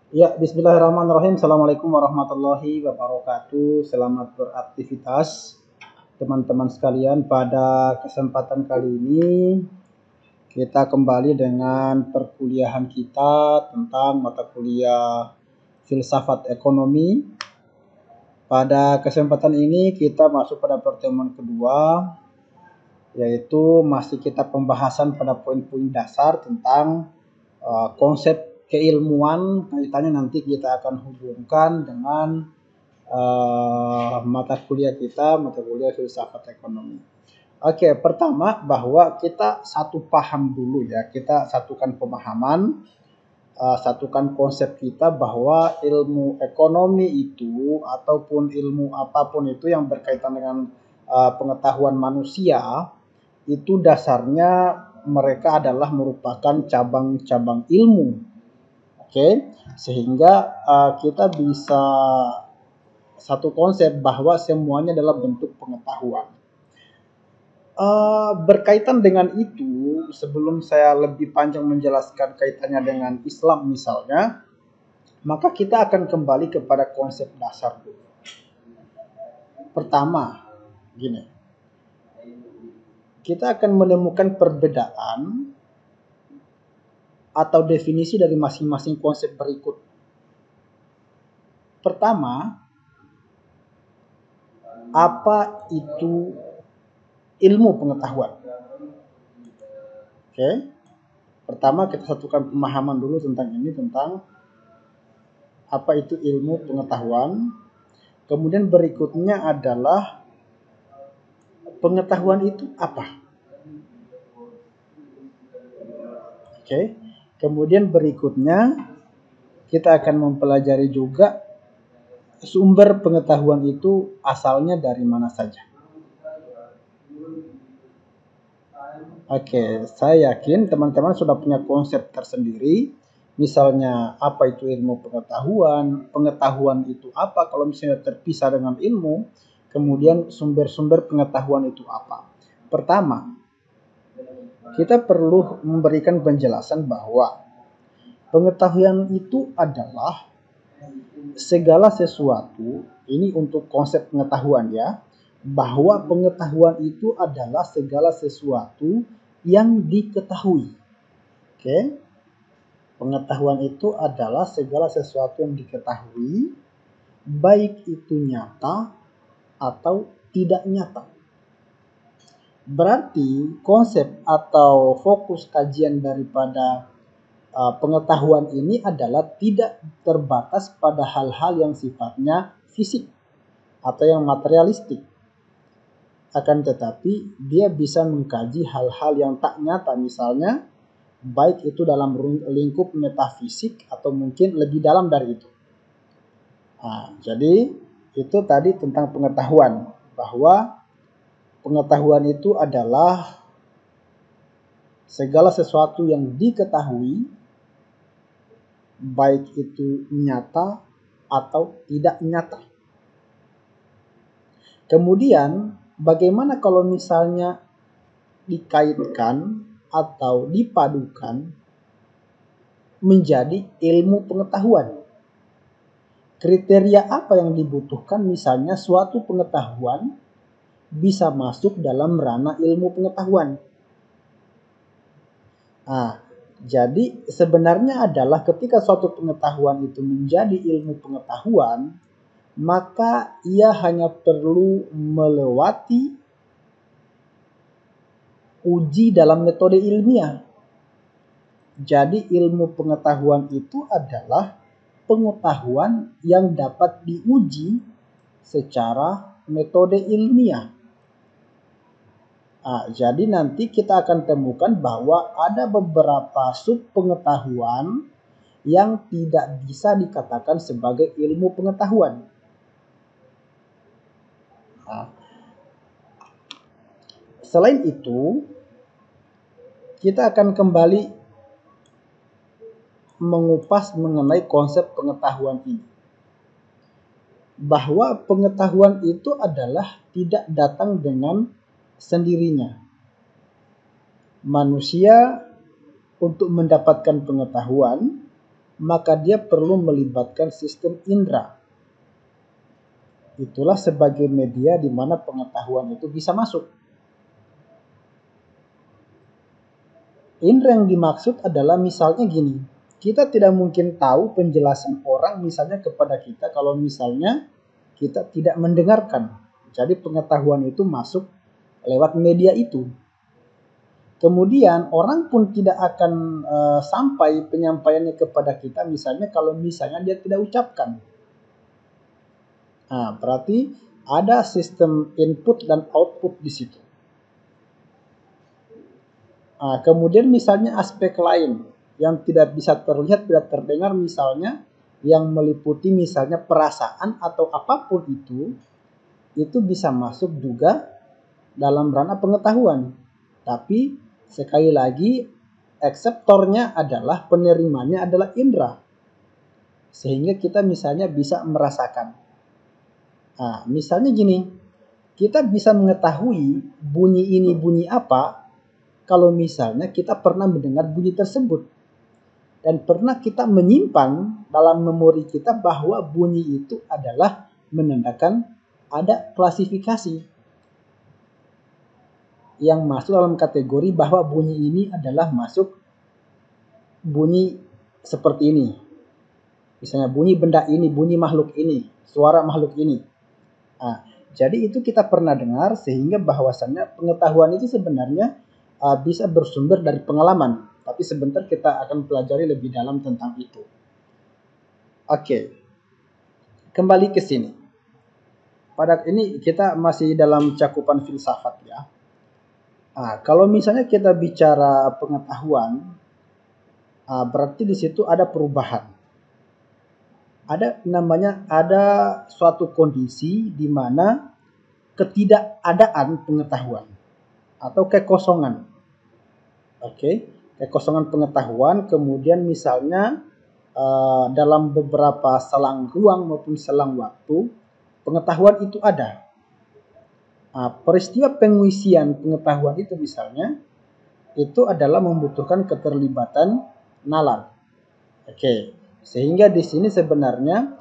Ya, bismillahirrahmanirrahim. Assalamualaikum warahmatullahi wabarakatuh. Selamat beraktivitas, teman-teman sekalian. Pada kesempatan kali ini, kita kembali dengan perkuliahan kita tentang mata kuliah filsafat ekonomi. Pada kesempatan ini, kita masuk pada pertemuan kedua, yaitu masih kita pembahasan pada poin-poin dasar tentang konsep keilmuan. Kaitannya nanti kita akan hubungkan dengan mata kuliah kita, mata kuliah filsafat ekonomi. Oke, pertama bahwa kita satu paham dulu ya, kita satukan pemahaman, satukan konsep kita bahwa ilmu ekonomi itu ataupun ilmu apapun itu yang berkaitan dengan pengetahuan manusia itu dasarnya mereka adalah merupakan cabang-cabang ilmu. Oke, sehingga kita bisa satu konsep bahwa semuanya adalah bentuk pengetahuan. Berkaitan dengan itu, sebelum saya lebih panjang menjelaskan kaitannya dengan Islam misalnya, maka kita akan kembali kepada konsep dasar dulu. Pertama, gini, kita akan menemukan perbedaan atau definisi dari masing-masing konsep berikut. Pertama, apa itu ilmu pengetahuan? Oke. Pertama kita satukan pemahaman dulu tentang ini, tentang apa itu ilmu pengetahuan. Kemudian berikutnya adalah pengetahuan itu apa? Oke. Kemudian berikutnya kita akan mempelajari juga sumber pengetahuan itu asalnya dari mana saja. Oke, saya yakin teman-teman sudah punya konsep tersendiri. Misalnya apa itu ilmu pengetahuan, pengetahuan itu apa kalau misalnya terpisah dengan ilmu, kemudian sumber-sumber pengetahuan itu apa. Pertama, kita perlu memberikan penjelasan bahwa pengetahuan itu adalah segala sesuatu, ini untuk konsep pengetahuan ya, bahwa pengetahuan itu adalah segala sesuatu yang diketahui. Oke. Pengetahuan itu adalah segala sesuatu yang diketahui, baik itu nyata atau tidak nyata. Berarti konsep atau fokus kajian daripada pengetahuan ini adalah tidak terbatas pada hal-hal yang sifatnya fisik atau yang materialistik. Akan tetapi dia bisa mengkaji hal-hal yang tak nyata, misalnya baik itu dalam lingkup metafisik atau mungkin lebih dalam dari itu. Nah, jadi itu tadi tentang pengetahuan, bahwa pengetahuan itu adalah segala sesuatu yang diketahui, baik itu nyata atau tidak nyata. Kemudian bagaimana kalau misalnya dikaitkan atau dipadukan menjadi ilmu pengetahuan? Kriteria apa yang dibutuhkan misalnya suatu pengetahuan bisa masuk dalam ranah ilmu pengetahuan? Nah, jadi sebenarnya adalah ketika suatu pengetahuan itu menjadi ilmu pengetahuan, maka ia hanya perlu melewati uji dalam metode ilmiah. Jadi ilmu pengetahuan itu adalah pengetahuan yang dapat diuji secara metode ilmiah. Nah, jadi nanti kita akan temukan bahwa ada beberapa sub pengetahuan yang tidak bisa dikatakan sebagai ilmu pengetahuan. Nah, selain itu, kita akan kembali mengupas mengenai konsep pengetahuan ini. Bahwa pengetahuan itu adalah tidak datang dengan sendirinya. Manusia untuk mendapatkan pengetahuan maka dia perlu melibatkan sistem indera. Itulah sebagai media di mana pengetahuan itu bisa masuk. Indera yang dimaksud adalah misalnya gini, kita tidak mungkin tahu penjelasan orang misalnya kepada kita kalau misalnya kita tidak mendengarkan. Jadi pengetahuan itu masuk lewat media itu. Kemudian orang pun tidak akan sampai penyampaiannya kepada kita misalnya kalau misalnya dia tidak ucapkan. Nah, berarti ada sistem input dan output di situ. Nah, kemudian misalnya aspek lain yang tidak bisa terlihat, tidak terdengar misalnya yang meliputi misalnya perasaan atau apapun itu bisa masuk juga dalam ranah pengetahuan. Tapi sekali lagi ekseptornya adalah penerimanya adalah indera. Sehingga kita misalnya bisa merasakan. Nah, misalnya gini, kita bisa mengetahui bunyi ini bunyi apa kalau misalnya kita pernah mendengar bunyi tersebut. Dan pernah kita menyimpan dalam memori kita bahwa bunyi itu adalah menandakan ada klasifikasi yang masuk dalam kategori bahwa bunyi ini adalah masuk bunyi seperti ini. Misalnya bunyi benda ini, bunyi makhluk ini, suara makhluk ini. Nah, jadi itu kita pernah dengar sehingga bahwasannya pengetahuan itu sebenarnya bisa bersumber dari pengalaman. Tapi sebentar kita akan pelajari lebih dalam tentang itu. Oke, kembali ke sini. Pada ini kita masih dalam cakupan filsafat ya. Nah, kalau misalnya kita bicara pengetahuan, berarti di situ ada perubahan. Ada suatu kondisi di mana ketidakadaan pengetahuan atau kekosongan. Oke, kekosongan pengetahuan, kemudian misalnya dalam beberapa selang ruang maupun selang waktu pengetahuan itu ada. Peristiwa pengisian pengetahuan itu misalnya itu adalah membutuhkan keterlibatan nalar. Oke, sehingga di sini sebenarnya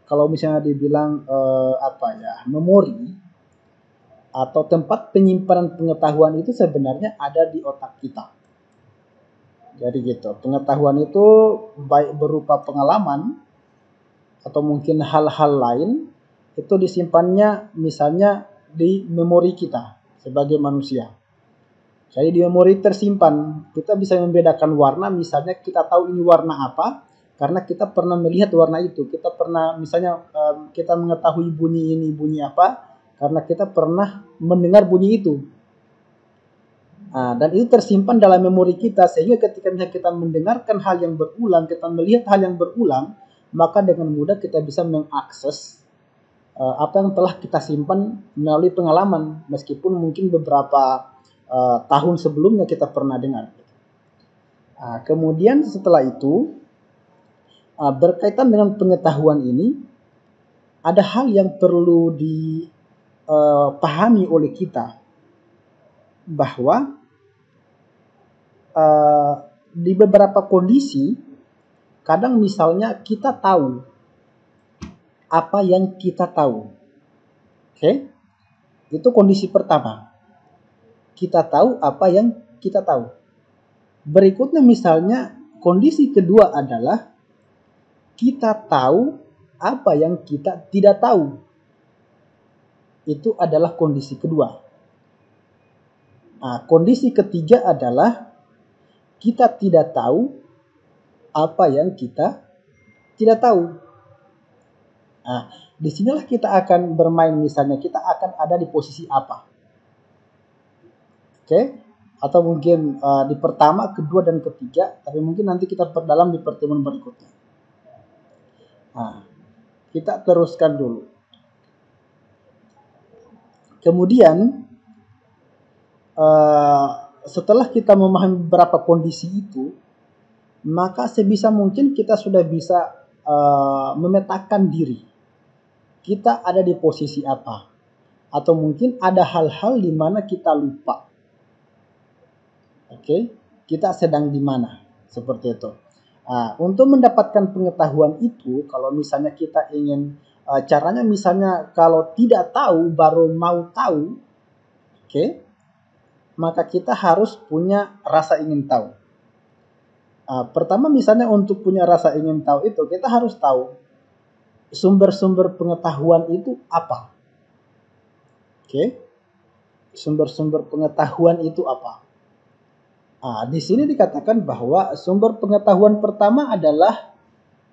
kalau misalnya dibilang memori atau tempat penyimpanan pengetahuan itu sebenarnya ada di otak kita. Jadi gitu, pengetahuan itu baik berupa pengalaman atau mungkin hal-hal lain itu disimpannya misalnya di memori kita sebagai manusia. Jadi di memori tersimpan, kita bisa membedakan warna, misalnya kita tahu ini warna apa, karena kita pernah melihat warna itu. Kita pernah misalnya kita mengetahui bunyi ini bunyi apa, karena kita pernah mendengar bunyi itu. Dan itu tersimpan dalam memori kita, sehingga ketika misalnya kita mendengarkan hal yang berulang, kita melihat hal yang berulang, maka dengan mudah kita bisa mengakses apa yang telah kita simpan melalui pengalaman, meskipun mungkin beberapa tahun sebelumnya kita pernah dengar. Kemudian setelah itu berkaitan dengan pengetahuan ini ada hal yang perlu dipahami oleh kita, bahwa di beberapa kondisi kadang misalnya kita tahu apa yang kita tahu. Oke? Itu kondisi pertama. Kita tahu apa yang kita tahu. Berikutnya misalnya kondisi kedua adalah kita tahu apa yang kita tidak tahu. Itu adalah kondisi kedua. Kondisi ketiga adalah kita tidak tahu apa yang kita tidak tahu. Disinilah kita akan bermain, misalnya kita akan ada di posisi apa. Oke? Atau mungkin di pertama, kedua, dan ketiga, tapi mungkin nanti kita perdalam di pertemuan berikutnya. Kita teruskan dulu. Kemudian setelah kita memahami beberapa kondisi itu, maka sebisa mungkin kita sudah bisa memetakan diri. Kita ada di posisi apa? Atau mungkin ada hal-hal di mana kita lupa. Oke, kita sedang di mana? Seperti itu. Untuk mendapatkan pengetahuan itu, kalau misalnya kita ingin caranya, misalnya kalau tidak tahu baru mau tahu, oke, maka kita harus punya rasa ingin tahu. Pertama misalnya untuk punya rasa ingin tahu itu, kita harus tahu sumber-sumber pengetahuan itu apa. Oke, sumber-sumber pengetahuan itu apa? Di sini dikatakan bahwa sumber pengetahuan pertama adalah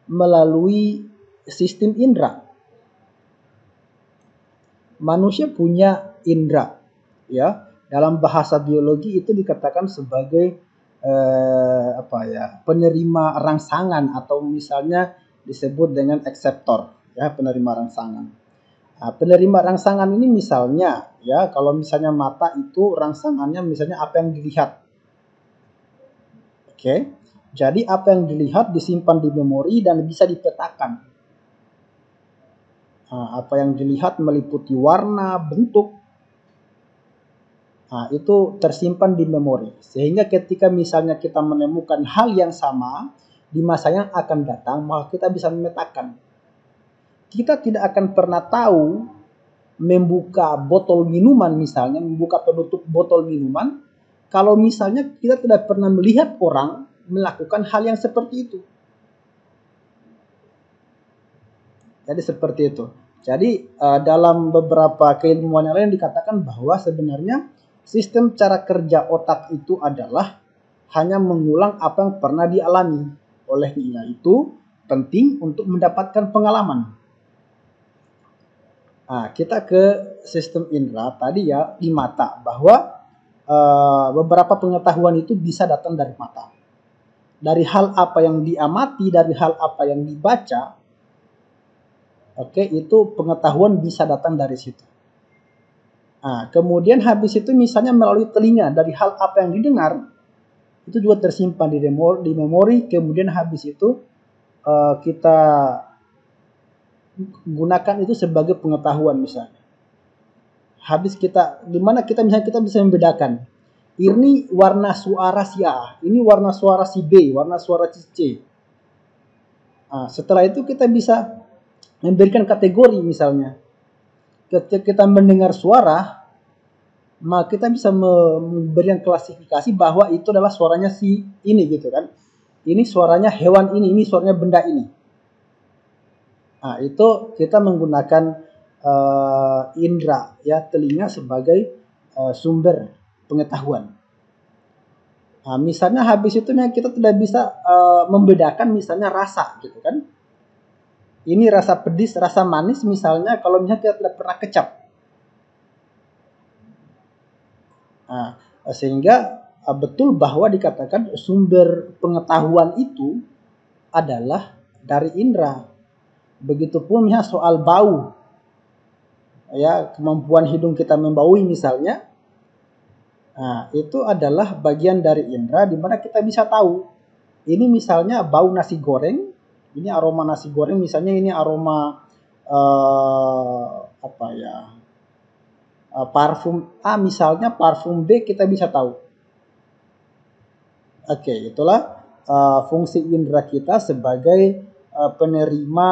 melalui sistem indera. Manusia punya indera, ya. Dalam bahasa biologi itu dikatakan sebagai penerima rangsangan, atau misalnya disebut dengan ekseptor, ya, penerima rangsangan. Penerima rangsangan ini misalnya, ya, kalau misalnya mata itu rangsangannya misalnya apa yang dilihat. Oke. Jadi apa yang dilihat disimpan di memori dan bisa dipetakan. Apa yang dilihat meliputi warna, bentuk. Itu tersimpan di memori. Sehingga ketika misalnya kita menemukan hal yang sama di masa yang akan datang, maka kita bisa memetakan. Kita tidak akan pernah tahu membuka botol minuman misalnya, membuka penutup botol minuman, kalau misalnya kita tidak pernah melihat orang melakukan hal yang seperti itu. Jadi seperti itu. Jadi dalam beberapa keilmuan yang lain dikatakan bahwa sebenarnya sistem cara kerja otak itu adalah hanya mengulang apa yang pernah dialami. Olehnya itu penting untuk mendapatkan pengalaman. Kita ke sistem indera tadi, ya, di mata, bahwa beberapa pengetahuan itu bisa datang dari mata. Dari hal apa yang diamati, dari hal apa yang dibaca, itu pengetahuan bisa datang dari situ. Kemudian habis itu misalnya melalui telinga, dari hal apa yang didengar, itu juga tersimpan di memori. Kemudian habis itu kita gunakan itu sebagai pengetahuan misalnya. Habis dimana kita misalnya kita bisa membedakan, ini warna suara si A, ini warna suara si B, warna suara si C. Setelah itu kita bisa memberikan kategori misalnya. Ketika kita mendengar suara, maka kita bisa memberikan klasifikasi bahwa itu adalah suaranya si ini, gitu kan. Ini suaranya hewan ini suaranya benda ini. Itu kita menggunakan indera, ya, telinga sebagai sumber pengetahuan. Misalnya habis itu kita tidak bisa membedakan misalnya rasa, gitu kan. Ini rasa pedis, rasa manis misalnya, kalau misalnya kita tidak pernah kecap. Sehingga betul bahwa dikatakan sumber pengetahuan itu adalah dari indera. Begitupun misalnya soal bau, ya, kemampuan hidung kita membaui misalnya, itu adalah bagian dari indera, di mana kita bisa tahu ini misalnya bau nasi goreng, ini aroma nasi goreng, misalnya ini aroma parfum A, misalnya parfum B, kita bisa tahu. Itulah fungsi indera kita sebagai penerima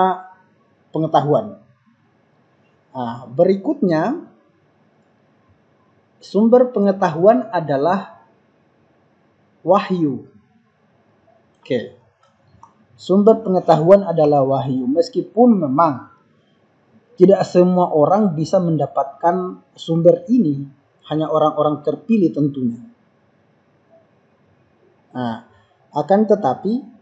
pengetahuan. Berikutnya, sumber pengetahuan adalah wahyu. Sumber pengetahuan adalah wahyu. Meskipun memang tidak semua orang bisa mendapatkan sumber ini, hanya orang-orang terpilih tentunya. Akan tetapi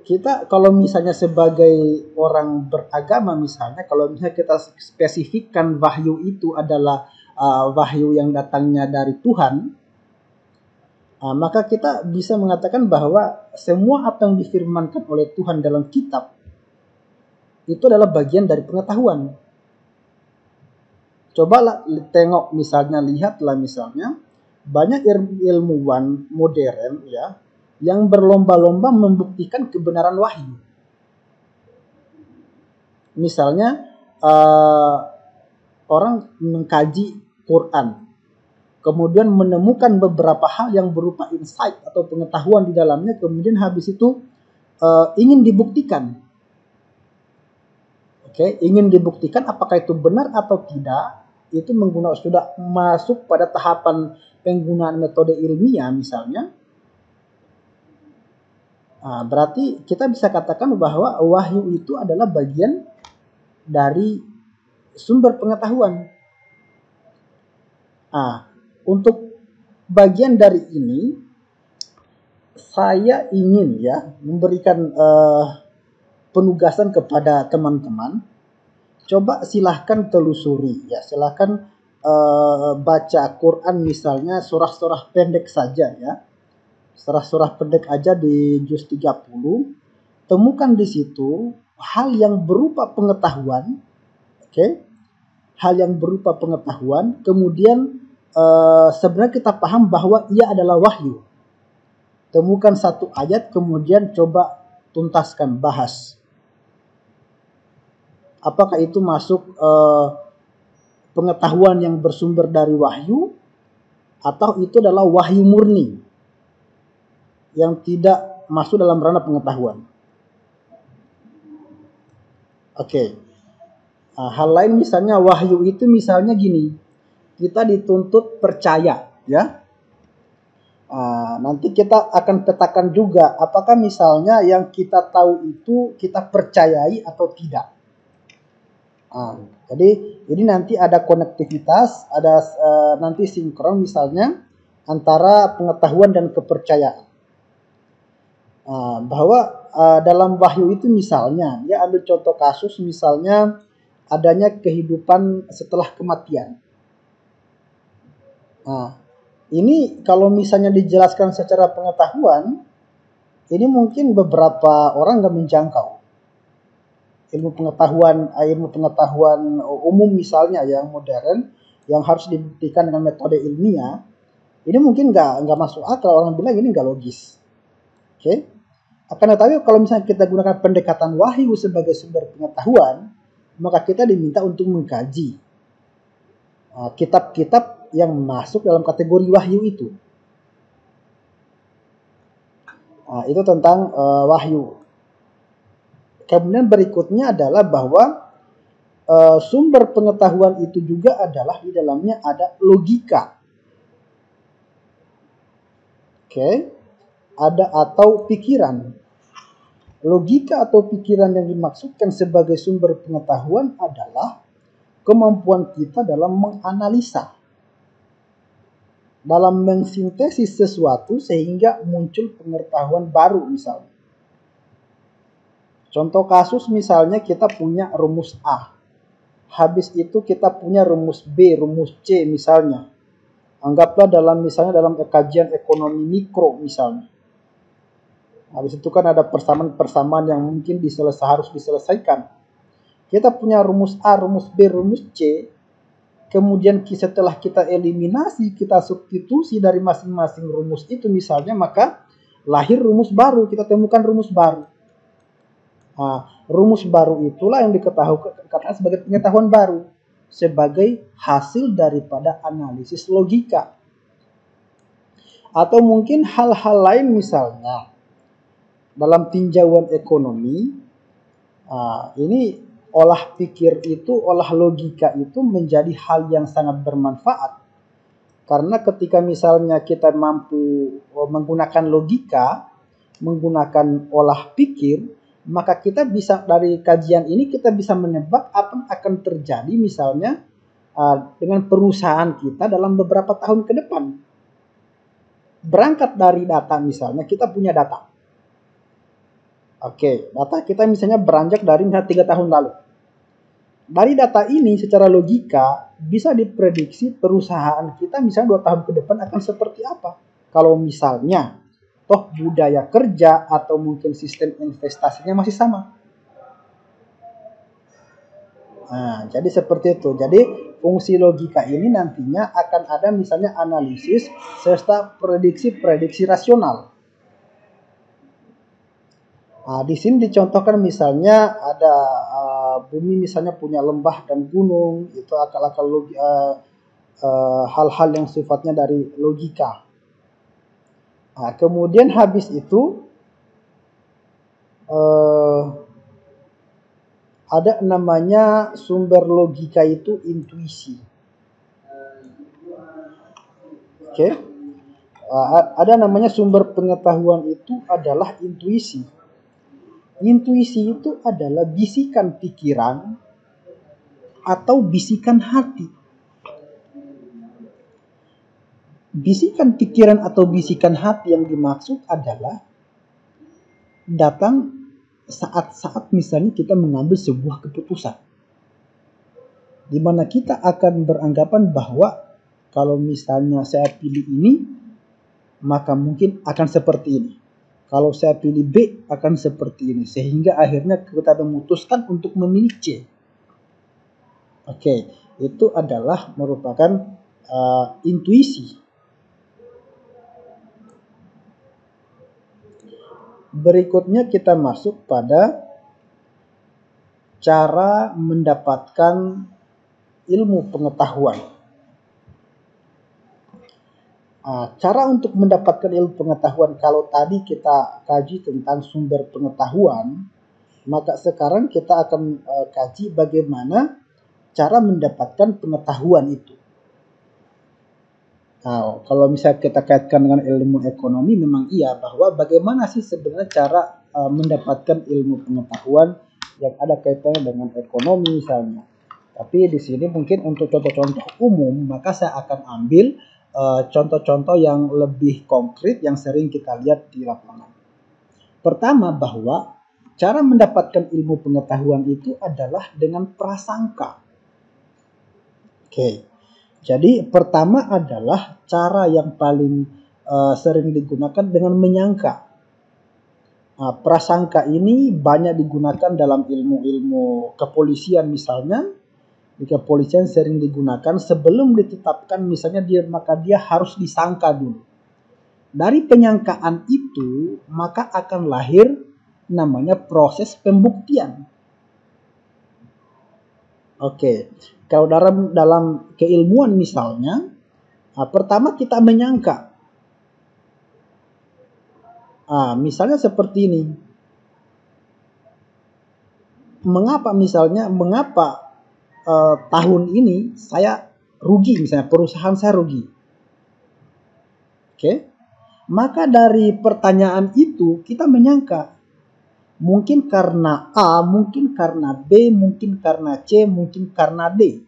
kita kalau misalnya sebagai orang beragama misalnya, kalau misalnya kita spesifikkan wahyu itu adalah wahyu yang datangnya dari Tuhan, maka kita bisa mengatakan bahwa semua apa yang difirmankan oleh Tuhan dalam kitab itu adalah bagian dari pengetahuan. Cobalah tengok misalnya, lihatlah misalnya banyak ilmuwan modern, ya, yang berlomba-lomba membuktikan kebenaran wahyu. Misalnya orang mengkaji Quran, kemudian menemukan beberapa hal yang berupa insight atau pengetahuan di dalamnya, kemudian habis itu ingin dibuktikan. Oke, ingin dibuktikan apakah itu benar atau tidak, itu menggunakan sudah masuk pada tahapan penggunaan metode ilmiah misalnya. Berarti kita bisa katakan bahwa wahyu itu adalah bagian dari sumber pengetahuan. Untuk bagian dari ini, saya ingin memberikan penugasan kepada teman-teman. Coba silahkan telusuri silahkan baca Quran misalnya surah-surah pendek saja surah-surah pendek aja di juz 30. Temukan di situ hal yang berupa pengetahuan, hal yang berupa pengetahuan, kemudian sebenarnya kita paham bahwa ia adalah wahyu. Temukan satu ayat, kemudian coba tuntaskan, bahas. Apakah itu masuk pengetahuan yang bersumber dari wahyu, atau itu adalah wahyu murni yang tidak masuk dalam ranah pengetahuan. Hal lain misalnya wahyu itu misalnya gini, kita dituntut percaya nanti kita akan petakan juga apakah misalnya yang kita tahu itu kita percayai atau tidak. Jadi ini nanti ada konektivitas, ada nanti sinkron misalnya antara pengetahuan dan kepercayaan. Bahwa dalam wahyu itu misalnya, dia ambil contoh kasus misalnya adanya kehidupan setelah kematian. Ini kalau misalnya dijelaskan secara pengetahuan, ini mungkin beberapa orang nggak menjangkau. Ilmu pengetahuan umum misalnya yang modern, yang harus dibuktikan dengan metode ilmiah, ini mungkin nggak masuk akal, orang bilang ini nggak logis. Akan tetapi kalau misalnya kita gunakan pendekatan wahyu sebagai sumber pengetahuan, maka kita diminta untuk mengkaji kitab-kitab yang masuk dalam kategori wahyu itu. Itu tentang wahyu. Kemudian berikutnya adalah bahwa sumber pengetahuan itu juga adalah di dalamnya ada logika. Ada atau pikiran. Logika atau pikiran yang dimaksudkan sebagai sumber pengetahuan adalah kemampuan kita dalam menganalisa, dalam mensintesis sesuatu sehingga muncul pengetahuan baru misalnya. Contoh kasus misalnya kita punya rumus A. Habis itu kita punya rumus B, rumus C misalnya. Anggaplah misalnya dalam kajian ekonomi mikro misalnya. Habis itu kan ada persamaan-persamaan yang mungkin harus diselesaikan. Kita punya rumus A, rumus B, rumus C. Kemudian setelah kita eliminasi, kita substitusi dari masing-masing rumus itu misalnya, maka lahir rumus baru, kita temukan rumus baru. Rumus baru itulah yang dikatakan sebagai pengetahuan baru, sebagai hasil daripada analisis logika. Atau mungkin hal-hal lain misalnya dalam tinjauan ekonomi, ini olah pikir itu, olah logika itu menjadi hal yang sangat bermanfaat. Karena ketika misalnya kita mampu menggunakan logika, menggunakan olah pikir, maka kita bisa dari kajian ini kita bisa menebak apa yang akan terjadi misalnya dengan perusahaan kita dalam beberapa tahun ke depan. Berangkat dari data misalnya, kita punya data. Data kita misalnya beranjak dari 3 tahun lalu. Dari data ini secara logika bisa diprediksi perusahaan kita misalnya 2 tahun ke depan akan seperti apa. Kalau misalnya toh budaya kerja atau mungkin sistem investasinya masih sama. Jadi seperti itu. Jadi fungsi logika ini nantinya akan ada misalnya analisis serta prediksi rasional. Di sini dicontohkan misalnya ada bumi misalnya punya lembah dan gunung, itu akal-akal hal-hal yang sifatnya dari logika. Kemudian habis itu ada namanya sumber logika itu intuisi. Oke. Ada namanya sumber pengetahuan itu adalah intuisi. Intuisi itu adalah bisikan pikiran atau bisikan hati. Bisikan pikiran atau bisikan hati yang dimaksud adalah datang saat-saat misalnya kita mengambil sebuah keputusan, di mana kita akan beranggapan bahwa kalau misalnya saya pilih ini, maka mungkin akan seperti ini. Kalau saya pilih B, akan seperti ini. Sehingga akhirnya kita memutuskan untuk memilih C. Oke, itu adalah merupakan intuisi. Berikutnya kita masuk pada cara mendapatkan ilmu pengetahuan. Cara untuk mendapatkan ilmu pengetahuan, kalau tadi kita kaji tentang sumber pengetahuan, maka sekarang kita akan kaji bagaimana cara mendapatkan pengetahuan itu. Nah, kalau misalnya kita kaitkan dengan ilmu ekonomi, memang iya bahwa bagaimana sih sebenarnya cara mendapatkan ilmu pengetahuan yang ada kaitannya dengan ekonomi misalnya. Tapi di sini mungkin untuk contoh-contoh umum, maka saya akan ambil contoh-contoh yang lebih konkret yang sering kita lihat di lapangan. Pertama, bahwa cara mendapatkan ilmu pengetahuan itu adalah dengan prasangka. Oke, jadi pertama adalah cara yang paling sering digunakan dengan menyangka. Prasangka ini banyak digunakan dalam ilmu-ilmu kepolisian misalnya. Di kepolisian sering digunakan sebelum ditetapkan misalnya maka dia harus disangka dulu. Dari penyangkaan itu maka akan lahir namanya proses pembuktian. Oke, kalau dalam keilmuan misalnya, pertama kita menyangka. Misalnya seperti ini. Mengapa tahun ini saya rugi, misalnya perusahaan saya rugi. Oke. Maka dari pertanyaan itu kita menyangka mungkin karena A, mungkin karena B, mungkin karena C, mungkin karena D.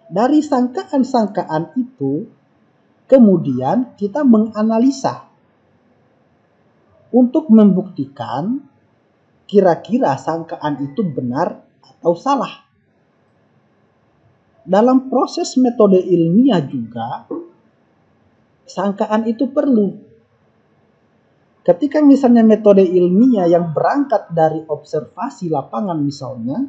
Dari sangkaan-sangkaan itu kemudian kita menganalisa untuk membuktikan kira-kira sangkaan itu benar atau salah. Dalam proses metode ilmiah juga, sangkaan itu perlu. Ketika misalnya metode ilmiah yang berangkat dari observasi lapangan misalnya,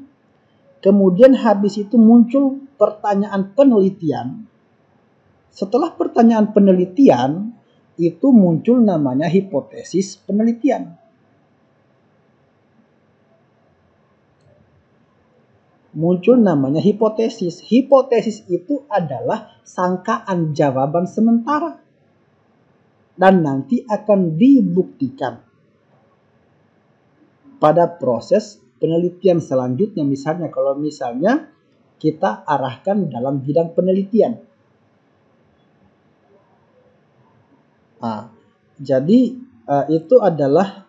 kemudian habis itu muncul pertanyaan penelitian. Setelah pertanyaan penelitian, itu muncul namanya hipotesis penelitian. Muncul namanya hipotesis. Hipotesis itu adalah sangkaan jawaban sementara. Dan nanti akan dibuktikan pada proses penelitian selanjutnya. Misalnya kalau misalnya kita arahkan dalam bidang penelitian. Jadi itu adalah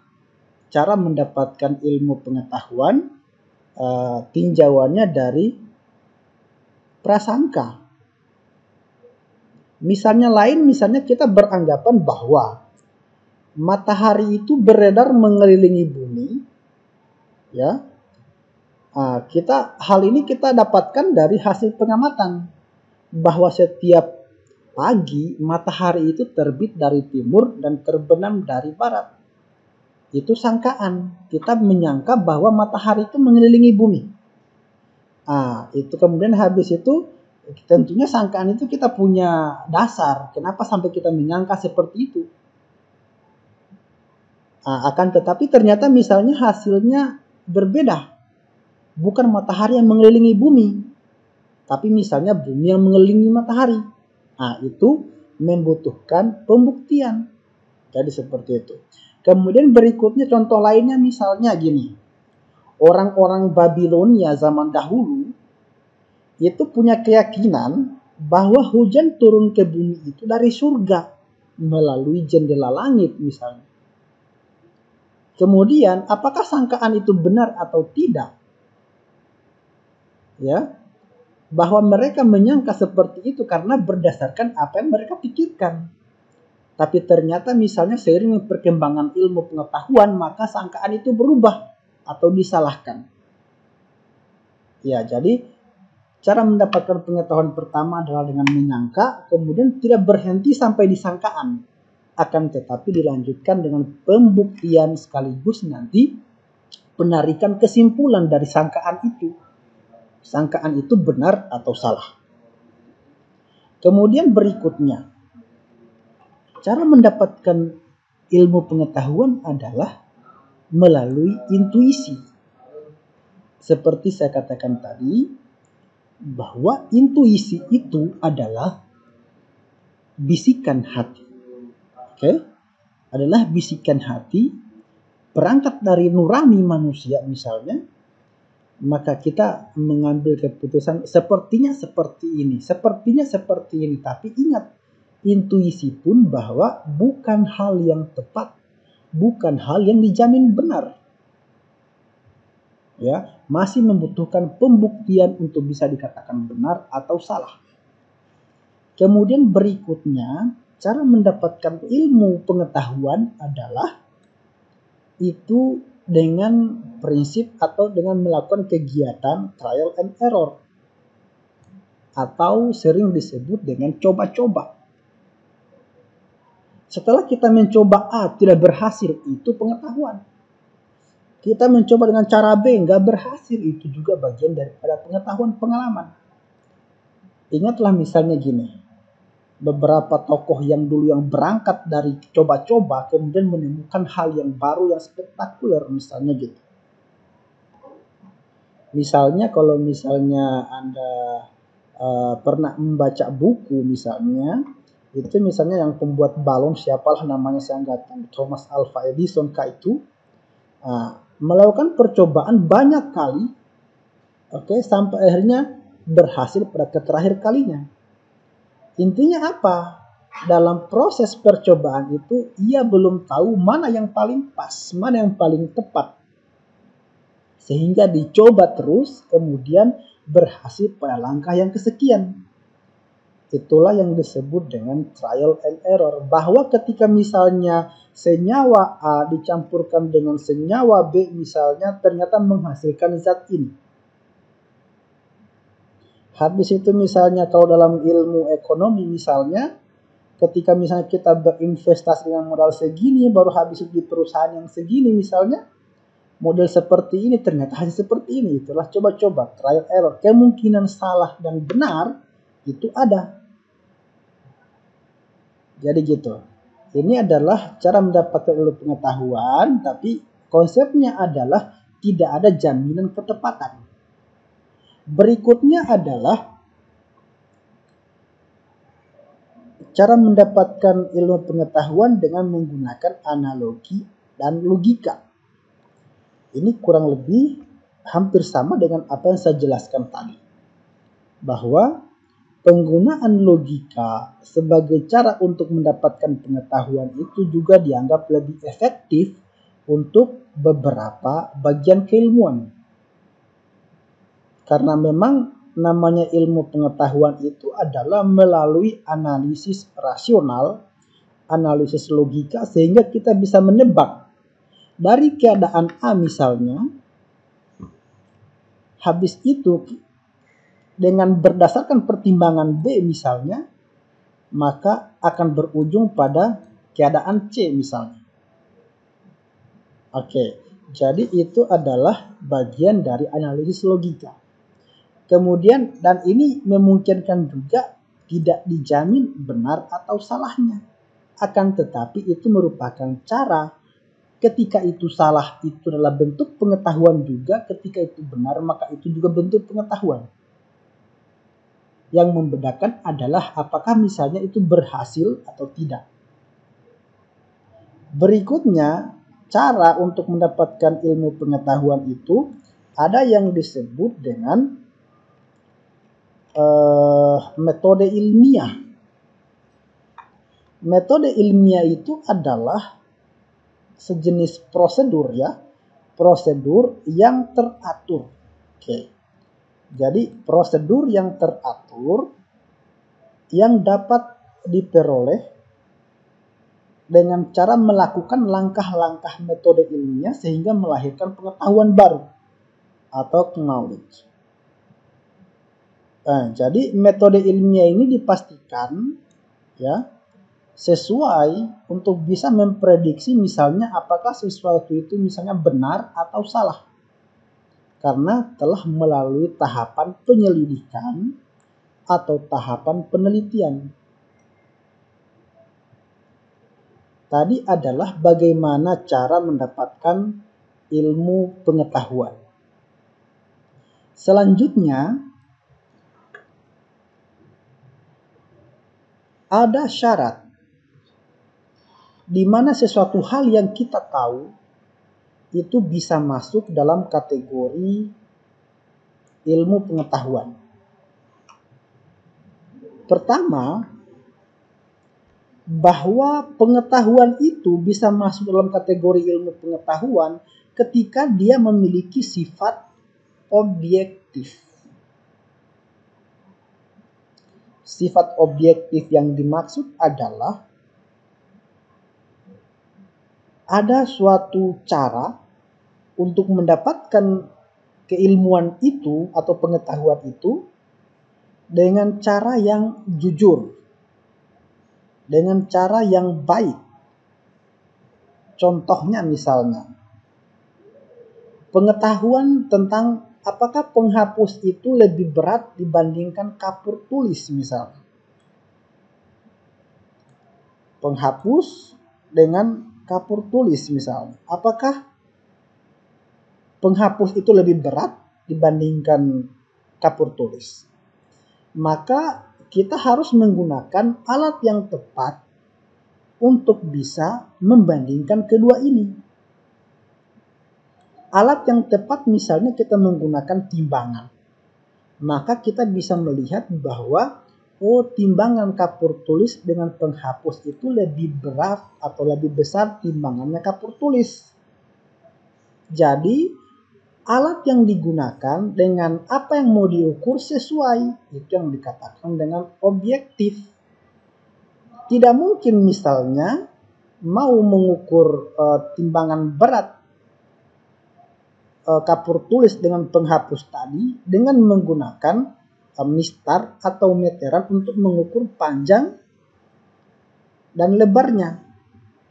cara mendapatkan ilmu pengetahuan. Tinjauannya dari prasangka. Misalnya kita beranggapan bahwa matahari itu beredar mengelilingi bumi, ya. Hal ini kita dapatkan dari hasil pengamatan bahwa setiap pagi matahari itu terbit dari timur dan terbenam dari barat. Itu sangkaan. Kita menyangka bahwa matahari itu mengelilingi bumi. Itu kemudian habis itu tentunya sangkaan itu kita punya dasar. Kenapa sampai kita menyangka seperti itu? Akan tetapi ternyata misalnya hasilnya berbeda. Bukan matahari yang mengelilingi bumi, tapi misalnya bumi yang mengelilingi matahari. Itu membutuhkan pembuktian. Jadi seperti itu. Kemudian berikutnya contoh lainnya misalnya gini. Orang-orang Babilonia zaman dahulu itu punya keyakinan bahwa hujan turun ke bumi itu dari surga melalui jendela langit misalnya. Kemudian apakah sangkaan itu benar atau tidak? Ya, bahwa mereka menyangka seperti itu karena berdasarkan apa yang mereka pikirkan. Tapi ternyata misalnya seiring perkembangan ilmu pengetahuan maka sangkaan itu berubah atau disalahkan. Ya, jadi cara mendapatkan pengetahuan pertama adalah dengan menyangka, kemudian tidak berhenti sampai di sangkaan. Akan tetapi dilanjutkan dengan pembuktian sekaligus nanti penarikan kesimpulan dari sangkaan itu. Sangkaan itu benar atau salah. Kemudian berikutnya, cara mendapatkan ilmu pengetahuan adalah melalui intuisi. Seperti saya katakan tadi, bahwa intuisi itu adalah bisikan hati. Oke? Adalah bisikan hati berangkat dari nurani manusia misalnya, maka kita mengambil keputusan sepertinya seperti ini, tapi ingat, intuisi pun bahwa bukan hal yang tepat, bukan hal yang dijamin benar. Ya, masih membutuhkan pembuktian untuk bisa dikatakan benar atau salah. Kemudian berikutnya, cara mendapatkan ilmu pengetahuan adalah itu dengan prinsip atau dengan melakukan kegiatan trial and error atau sering disebut dengan coba-coba. Setelah kita mencoba A tidak berhasil, itu pengetahuan. Kita mencoba dengan cara B nggak berhasil, itu juga bagian daripada pengetahuan pengalaman. Ingatlah misalnya gini, beberapa tokoh yang dulu yang berangkat dari coba-coba kemudian menemukan hal yang baru yang spektakuler misalnya gitu. Misalnya kalau misalnya Anda pernah membaca buku misalnya, itu misalnya yang pembuat balon siapalah namanya saya nggak tahu, Thomas Alva Edison itu melakukan percobaan banyak kali, sampai akhirnya berhasil pada terakhir kalinya. Intinya apa? Dalam proses percobaan itu ia belum tahu mana yang paling pas, mana yang paling tepat. Sehingga dicoba terus, kemudian berhasil pada langkah yang kesekian. Itulah yang disebut dengan trial and error. Bahwa ketika misalnya senyawa A dicampurkan dengan senyawa B misalnya, ternyata menghasilkan zat ini. Habis itu misalnya kalau dalam ilmu ekonomi misalnya, ketika misalnya kita berinvestasi dengan modal segini, baru habis itu di perusahaan yang segini misalnya, model seperti ini ternyata hasil seperti ini. Itulah coba-coba, trial error. Kemungkinan salah dan benar itu ada. Jadi gitu. Ini adalah cara mendapatkan ilmu pengetahuan, tapi konsepnya adalah tidak ada jaminan ketepatan. Berikutnya adalah cara mendapatkan ilmu pengetahuan dengan menggunakan analogi dan logika. Ini kurang lebih hampir sama dengan apa yang saya jelaskan tadi. Bahwa penggunaan logika sebagai cara untuk mendapatkan pengetahuan itu juga dianggap lebih efektif untuk beberapa bagian keilmuan. Karena memang namanya ilmu pengetahuan itu adalah melalui analisis rasional, analisis logika, sehingga kita bisa menebak dari keadaan A misalnya, habis itu dengan berdasarkan pertimbangan B misalnya, maka akan berujung pada keadaan C misalnya. Oke, jadi itu adalah bagian dari analisis logika. Kemudian, dan ini memungkinkan juga tidak dijamin benar atau salahnya. Akan tetapi itu merupakan cara, ketika itu salah itu adalah bentuk pengetahuan juga, ketika itu benar maka itu juga bentuk pengetahuan. Yang membedakan adalah apakah misalnya itu berhasil atau tidak. Berikutnya, cara untuk mendapatkan ilmu pengetahuan itu ada yang disebut dengan metode ilmiah. Metode ilmiah itu adalah sejenis prosedur ya, prosedur yang teratur. Oke. Jadi prosedur yang teratur yang dapat diperoleh dengan cara melakukan langkah-langkah metode ilmiah sehingga melahirkan pengetahuan baru atau knowledge. Jadi metode ilmiah ini dipastikan ya sesuai untuk bisa memprediksi misalnya apakah sesuatu itu misalnya benar atau salah. Karena telah melalui tahapan penyelidikan atau tahapan penelitian. Tadi adalah bagaimana cara mendapatkan ilmu pengetahuan. Selanjutnya, ada syarat di mana sesuatu hal yang kita tahu itu bisa masuk dalam kategori ilmu pengetahuan. Pertama, bahwa pengetahuan itu bisa masuk dalam kategori ilmu pengetahuan ketika dia memiliki sifat objektif. Sifat objektif yang dimaksud adalah ada suatu cara untuk mendapatkan keilmuan itu atau pengetahuan itu dengan cara yang jujur, dengan cara yang baik. Contohnya misalnya, pengetahuan tentang apakah penghapus itu lebih berat dibandingkan kapur tulis misalnya. Penghapus dengan kapur tulis misalnya. Apakah penghapus itu lebih berat dibandingkan kapur tulis? Maka kita harus menggunakan alat yang tepat untuk bisa membandingkan kedua ini. Alat yang tepat misalnya kita menggunakan timbangan. Maka kita bisa melihat bahwa timbangan kapur tulis dengan penghapus itu lebih berat atau lebih besar timbangannya kapur tulis. Jadi alat yang digunakan dengan apa yang mau diukur sesuai, itu yang dikatakan dengan objektif. Tidak mungkin misalnya mau mengukur timbangan berat kapur tulis dengan penghapus tadi dengan menggunakan mistar atau meteran untuk mengukur panjang dan lebarnya.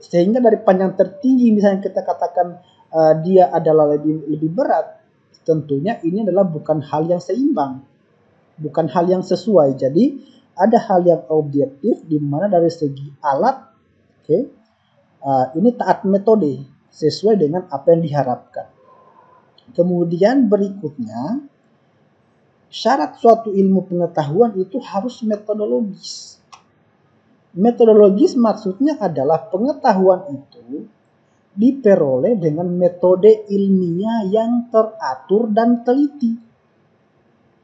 Sehingga dari panjang tertinggi misalnya kita katakan dia adalah lebih berat, tentunya ini adalah bukan hal yang seimbang, bukan hal yang sesuai. Jadi ada hal yang objektif di mana dari segi alat, ini taat metode sesuai dengan apa yang diharapkan. Kemudian berikutnya, syarat suatu ilmu pengetahuan itu harus metodologis. Metodologis maksudnya adalah pengetahuan itu diperoleh dengan metode ilmiah yang teratur dan teliti.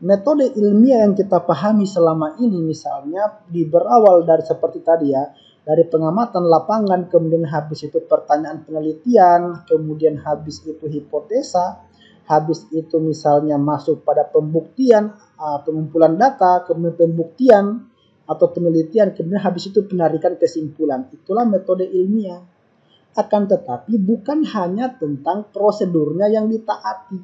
Metode ilmiah yang kita pahami selama ini misalnya berawal dari seperti tadi ya, dari pengamatan lapangan, kemudian habis itu pertanyaan penelitian, kemudian habis itu hipotesa, habis itu misalnya masuk pada pembuktian, pengumpulan data, kemudian pembuktian atau penelitian, kemudian habis itu penarikan kesimpulan. Itulah metode ilmiah. Akan tetapi bukan hanya tentang prosedurnya yang ditaati,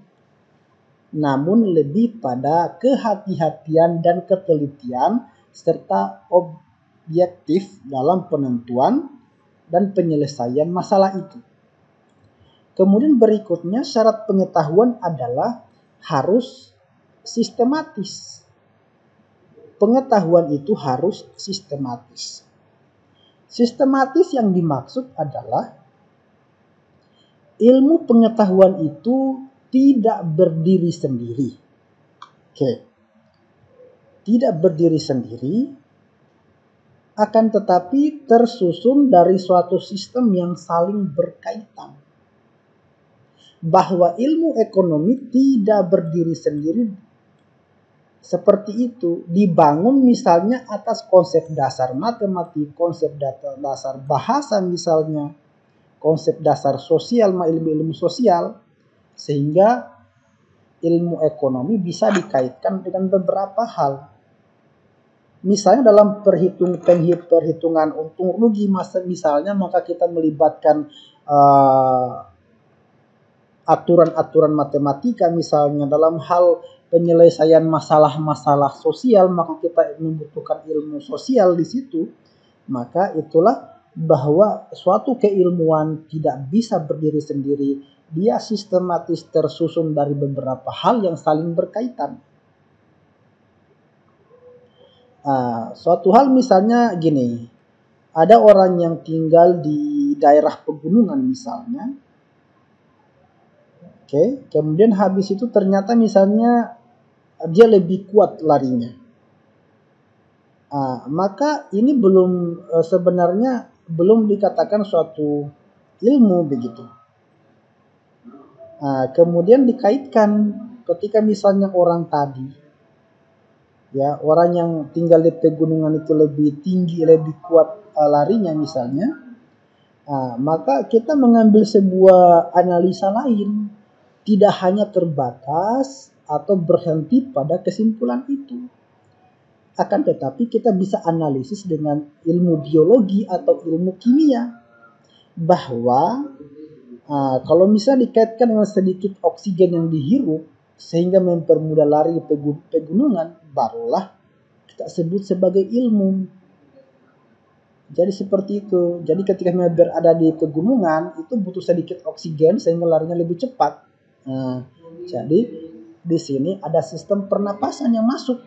namun lebih pada kehati-hatian dan ketelitian serta objektif dalam penentuan dan penyelesaian masalah itu. Kemudian berikutnya syarat pengetahuan adalah harus sistematis. Pengetahuan itu harus sistematis. Sistematis yang dimaksud adalah ilmu pengetahuan itu tidak berdiri sendiri. Tidak berdiri sendiri, akan tetapi tersusun dari suatu sistem yang saling berkaitan. Bahwa ilmu ekonomi tidak berdiri sendiri seperti itu, dibangun misalnya atas konsep dasar matematik, konsep dasar bahasa misalnya, konsep dasar sosial, ilmu-ilmu sosial, sehingga ilmu ekonomi bisa dikaitkan dengan beberapa hal. Misalnya dalam perhitungan untung rugi misalnya, maka kita melibatkan aturan-aturan matematika misalnya. Dalam hal penyelesaian masalah-masalah sosial, maka kita membutuhkan ilmu sosial di situ. Maka itulah bahwa suatu keilmuan tidak bisa berdiri sendiri. Dia sistematis tersusun dari beberapa hal yang saling berkaitan. Suatu hal misalnya gini, ada orang yang tinggal di daerah pegunungan misalnya, kemudian habis itu ternyata misalnya dia lebih kuat larinya, maka ini sebenarnya belum dikatakan suatu ilmu begitu. Kemudian dikaitkan ketika misalnya orang tadi, ya, orang yang tinggal di pegunungan itu lebih tinggi, lebih kuat larinya misalnya, maka kita mengambil sebuah analisa lain, tidak hanya terbatas atau berhenti pada kesimpulan itu. Akan tetapi kita bisa analisis dengan ilmu biologi atau ilmu kimia, bahwa kalau misalnya dikaitkan dengan sedikit oksigen yang dihirup sehingga mempermudah lari di pegunungan, barulah kita sebut sebagai ilmu. Jadi seperti itu. Jadi ketika berada di pegunungan itu butuh sedikit oksigen sehingga larinya lebih cepat. Jadi di sini ada sistem pernapasan yang masuk.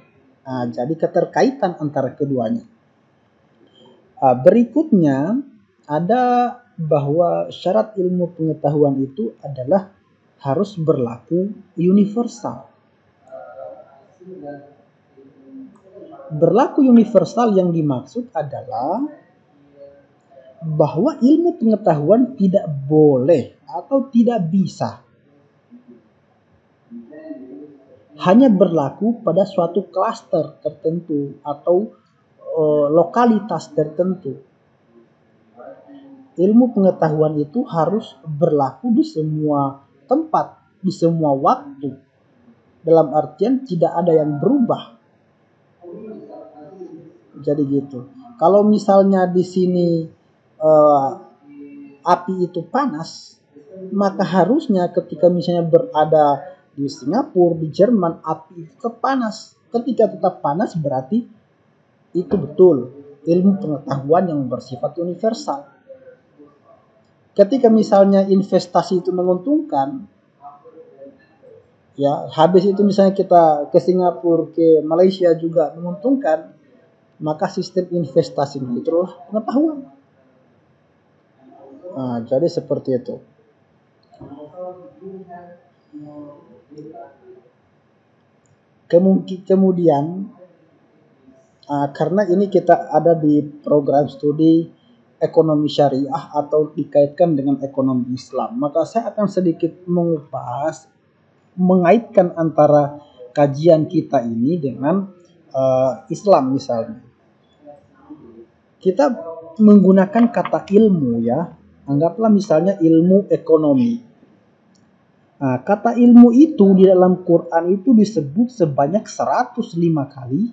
Jadi keterkaitan antara keduanya. Berikutnya ada bahwa syarat ilmu pengetahuan itu adalah harus berlaku universal. Berlaku universal yang dimaksud adalah bahwa ilmu pengetahuan tidak boleh atau tidak bisa hanya berlaku pada suatu klaster tertentu atau lokalitas tertentu. Ilmu pengetahuan itu harus berlaku di semua tempat, di semua waktu. Dalam artian tidak ada yang berubah. Jadi gitu. Kalau misalnya di sini api itu panas, maka harusnya ketika misalnya berada di Singapura, di Jerman, api itu tetap panas. Ketika tetap panas berarti itu betul ilmu pengetahuan yang bersifat universal. Ketika misalnya investasi itu menguntungkan, ya habis itu misalnya kita ke Singapura, ke Malaysia juga menguntungkan, maka sistem investasi itu adalah pengetahuan. Jadi seperti itu. Kemudian karena ini kita ada di program studi ekonomi syariah atau dikaitkan dengan ekonomi Islam, maka saya akan sedikit mengaitkan antara kajian kita ini dengan Islam misalnya. Kita menggunakan kata ilmu, ya, anggaplah misalnya ilmu ekonomi. Kata ilmu itu di dalam Quran itu disebut sebanyak 105 kali.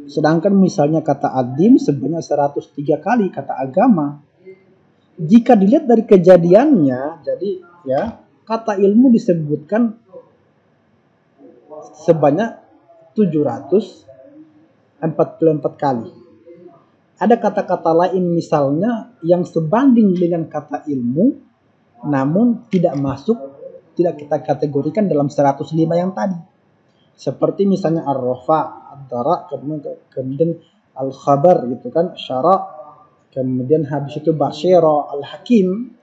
Sedangkan misalnya kata adim sebanyak 103 kali, kata agama. Jika dilihat dari kejadiannya, jadi ya, kata ilmu disebutkan sebanyak 744 kali. Ada kata-kata lain misalnya yang sebanding dengan kata ilmu, namun tidak kita kategorikan dalam 105 yang tadi. Seperti misalnya ar-rafa, ad-dara, kemudian al-khabar gitu kan, syara, kemudian habis itu basyira, al-hakim,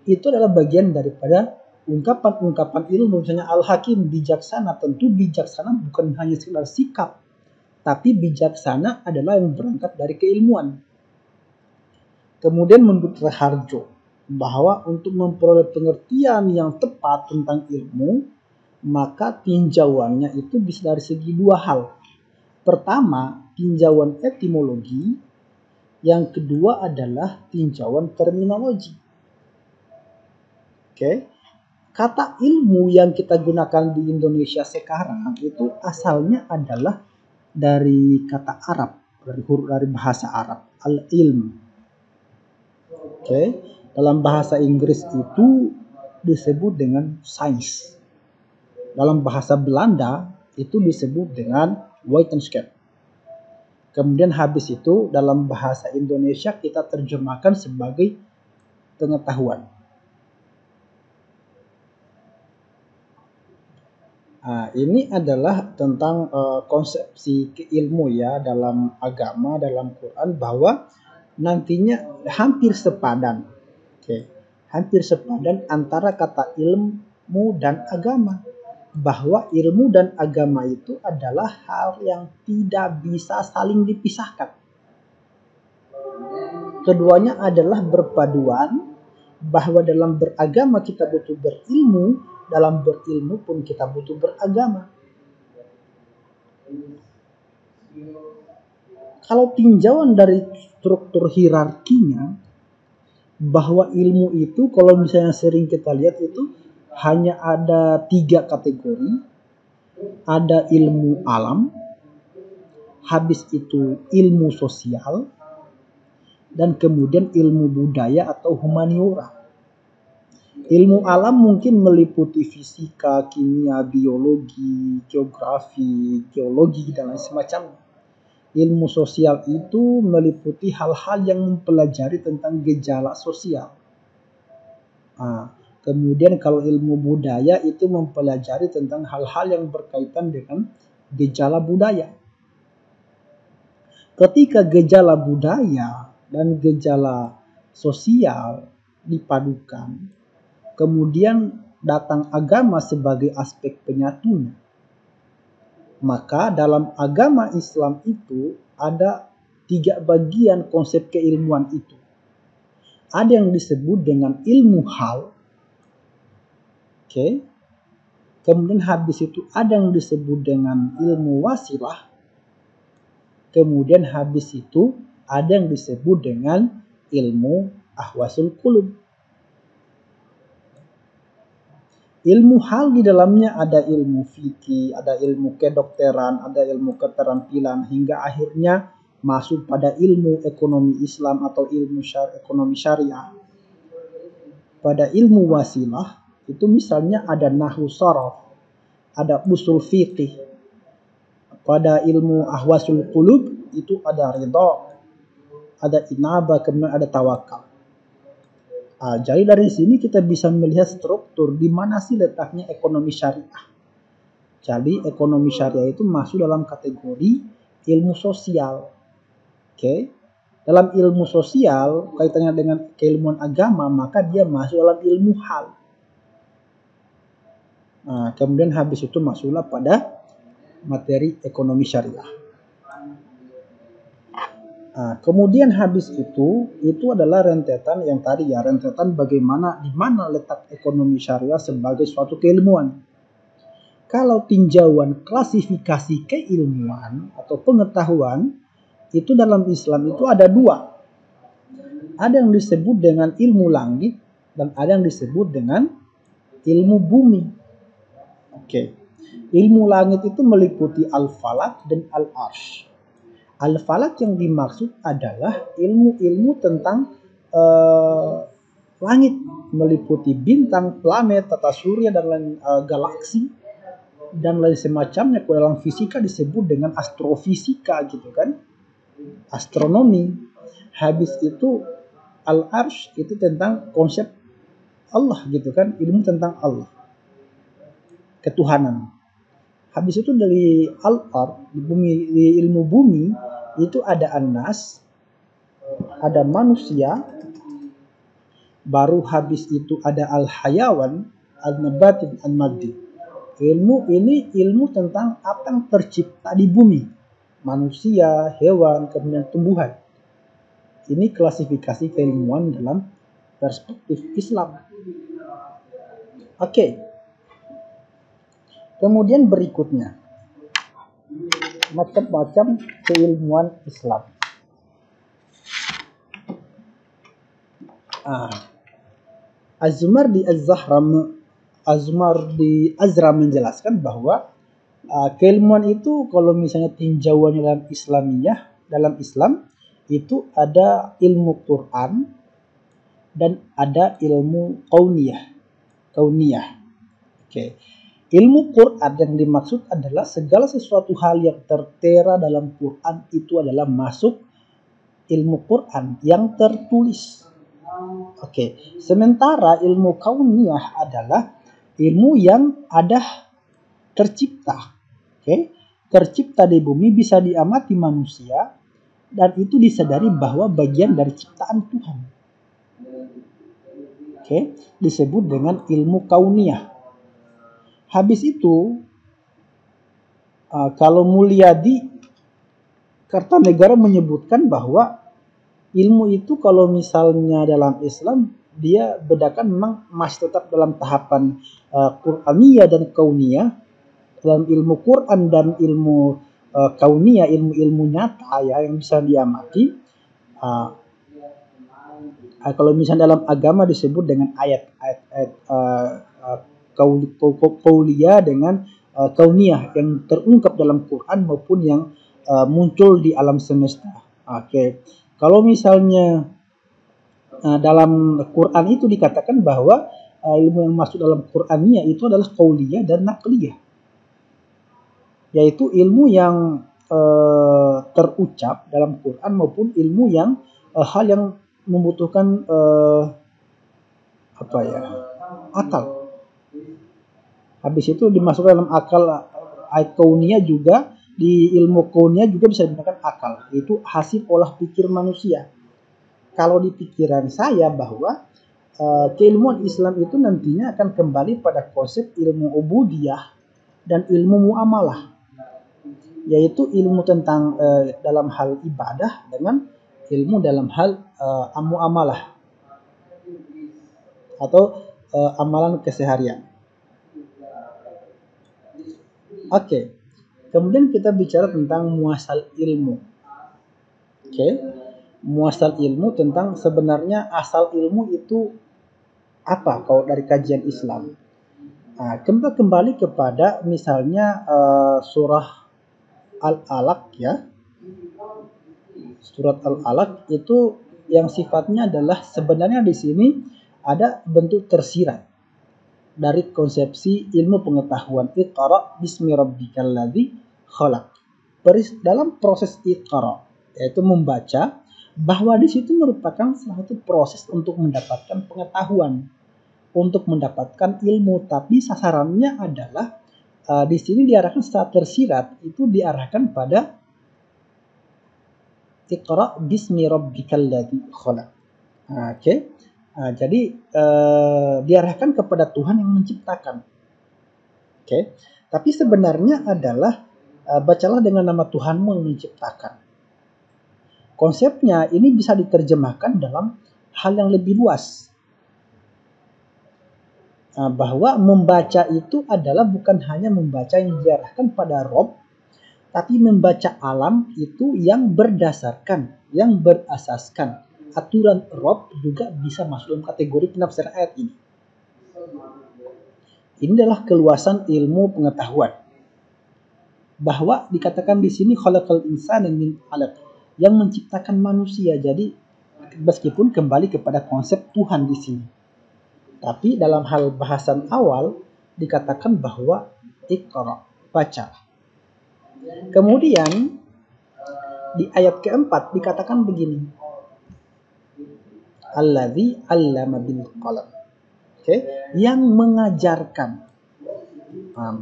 itu adalah bagian daripada ungkapan-ungkapan ilmu. Misalnya al-hakim, bijaksana, tentu bijaksana bukan hanya sekedar sikap, tapi bijaksana adalah yang berangkat dari keilmuan. Kemudian menurut Raharjo, bahwa untuk memperoleh pengertian yang tepat tentang ilmu, maka tinjauannya itu bisa dari segi dua hal. Pertama, tinjauan etimologi. Yang kedua adalah tinjauan terminologi. Oke. Kata ilmu yang kita gunakan di Indonesia sekarang itu asalnya adalah dari kata Arab, dari bahasa Arab, al-ilm. Oke. Dalam bahasa Inggris itu disebut dengan sains. Dalam bahasa Belanda itu disebut dengan wetenschap. Kemudian habis itu dalam bahasa Indonesia kita terjemahkan sebagai pengetahuan. Nah, ini adalah tentang konsepsi keilmu ya dalam agama, dalam Quran, bahwa nantinya hampir sepadan. Hampir sepadan antara kata ilmu dan agama. Bahwa ilmu dan agama itu adalah hal yang tidak bisa saling dipisahkan. Keduanya adalah berpaduan, bahwa dalam beragama kita butuh berilmu, dalam berilmu pun kita butuh beragama. Kalau tinjauan dari struktur hierarkinya, bahwa ilmu itu kalau misalnya sering kita lihat itu hanya ada 3 kategori. Ada ilmu alam, habis itu ilmu sosial, dan kemudian ilmu budaya atau humaniora. Ilmu alam mungkin meliputi fisika, kimia, biologi, geografi, geologi, dan lain semacamnya. Ilmu sosial itu meliputi hal-hal yang mempelajari tentang gejala sosial. Kemudian kalau ilmu budaya itu mempelajari tentang hal-hal yang berkaitan dengan gejala budaya. Ketika gejala budaya dan gejala sosial dipadukan, kemudian datang agama sebagai aspek penyatunya. Maka dalam agama Islam itu ada 3 bagian konsep keilmuan itu. Ada yang disebut dengan ilmu hal. Kemudian habis itu ada yang disebut dengan ilmu wasilah. Kemudian habis itu ada yang disebut dengan ilmu ahwasul qulub. Ilmu hal di dalamnya ada ilmu fikih, ada ilmu kedokteran, ada ilmu keterampilan, hingga akhirnya masuk pada ilmu ekonomi Islam atau ilmu ekonomi syariah. Pada ilmu wasilah itu misalnya ada nahwu sharaf, ada usul fikih. Pada ilmu ahwasul qulub itu ada ridha, ada inabah, kemudian ada tawakal. Jadi dari sini kita bisa melihat struktur di mana sih letaknya ekonomi syariah. Jadi ekonomi syariah itu masuk dalam kategori ilmu sosial. Dalam ilmu sosial kaitannya dengan keilmuan agama, maka dia masuk dalam ilmu hal. Kemudian habis itu masuklah pada materi ekonomi syariah. Kemudian habis itu adalah rentetan yang tadi ya, rentetan bagaimana di mana letak ekonomi syariah sebagai suatu keilmuan. Kalau tinjauan klasifikasi keilmuan atau pengetahuan itu dalam Islam itu ada 2. Ada yang disebut dengan ilmu langit dan ada yang disebut dengan ilmu bumi. Ilmu langit itu meliputi al-falak dan al-arsh. Al-falak yang dimaksud adalah ilmu-ilmu tentang langit, meliputi bintang, planet, tata surya, dan lain galaksi dan lain semacamnya. Kalau dalam fisika disebut dengan astrofisika gitu kan, astronomi. Habis itu al-arsh itu tentang konsep Allah gitu kan, ilmu tentang Allah, ketuhanan. Habis itu dari al-ard, di ilmu bumi itu ada an-nas, ada manusia, baru habis itu ada al-hayawan, al-nabatin, al-maddi. Ilmu ini ilmu tentang apa yang tercipta di bumi. manusia, hewan, kemudian tumbuhan. Ini klasifikasi keilmuan dalam perspektif Islam. Oke. Kemudian berikutnya, macam-macam keilmuan Islam. Azmardi Azra menjelaskan bahwa keilmuan itu kalau misalnya tinjauannya dalam Islam itu ada ilmu Quran dan ada ilmu kauniyah. Oke. Ilmu Quran yang dimaksud adalah segala sesuatu hal yang tertera dalam Quran itu adalah masuk ilmu Quran yang tertulis. Oke. Sementara ilmu kauniyah adalah ilmu yang ada tercipta. Oke. Tercipta di bumi, bisa diamati manusia dan itu disadari bahwa bagian dari ciptaan Tuhan. Oke, disebut dengan ilmu kauniyah. Habis itu, kalau Mulyadi Kartanegara menyebutkan bahwa ilmu itu kalau misalnya dalam Islam dia bedakan memang masih tetap dalam tahapan Qur'aniyah dan kauniyah. Dalam ilmu Quran dan ilmu kauniyah, ilmu-ilmu nyata ya yang bisa diamati. Kalau misalnya dalam agama disebut dengan ayat-ayat kauliyah dengan kauniyah yang terungkap dalam Quran maupun yang muncul di alam semesta. Oke. Kalau misalnya dalam Quran itu dikatakan bahwa ilmu yang masuk dalam Quraniyah itu adalah kauliyah dan nakliyah, yaitu ilmu yang terucap dalam Quran maupun ilmu yang hal yang membutuhkan akal. Habis itu dimasukkan dalam akal ayat kauniyah juga. Di ilmu kauniyah juga bisa digunakan akal, itu hasil olah pikir manusia. Kalau di pikiran saya bahwa keilmuan Islam itu nantinya akan kembali pada konsep ilmu ubudiyah dan ilmu muamalah, yaitu ilmu tentang dalam hal ibadah dengan ilmu dalam hal muamalah atau amalan keseharian. Oke. Kemudian kita bicara tentang muasal ilmu. Oke. Muasal ilmu tentang sebenarnya asal ilmu itu apa kalau dari kajian Islam. Kita kembali kepada misalnya surah Al-Alaq ya. Surat Al-Alaq itu yang sifatnya adalah sebenarnya di sini ada bentuk tersirat dari konsepsi ilmu pengetahuan. Iqra bismi rabbikal ladzi khalaq. Dalam proses iqra, yaitu membaca, bahwa di situ merupakan salah satu proses untuk mendapatkan pengetahuan, untuk mendapatkan ilmu, tapi sasarannya adalah di sini diarahkan secara tersirat, itu diarahkan pada Iqra bismi rabbikal ladzi khalaq. Oke. Jadi diarahkan kepada Tuhan yang menciptakan. Oke. Tapi sebenarnya adalah bacalah dengan nama Tuhanmu yang menciptakan. Konsepnya ini bisa diterjemahkan dalam hal yang lebih luas. Bahwa membaca itu adalah bukan hanya membaca yang diarahkan pada Rob, tapi membaca alam itu yang berdasarkan, yang berasaskan aturan Rob juga bisa masuk dalam kategori penafsiran ayat ini. Ini adalah keluasan ilmu pengetahuan. Bahwa dikatakan di sini khalaqal insana min 'alaq, yang menciptakan manusia. Jadi meskipun kembali kepada konsep Tuhan di sini. Tapi dalam hal bahasan awal dikatakan bahwa iqra, baca. Kemudian di ayat keempat dikatakan begini. Alladzi 'allama bil qalam. Oke, yang mengajarkan.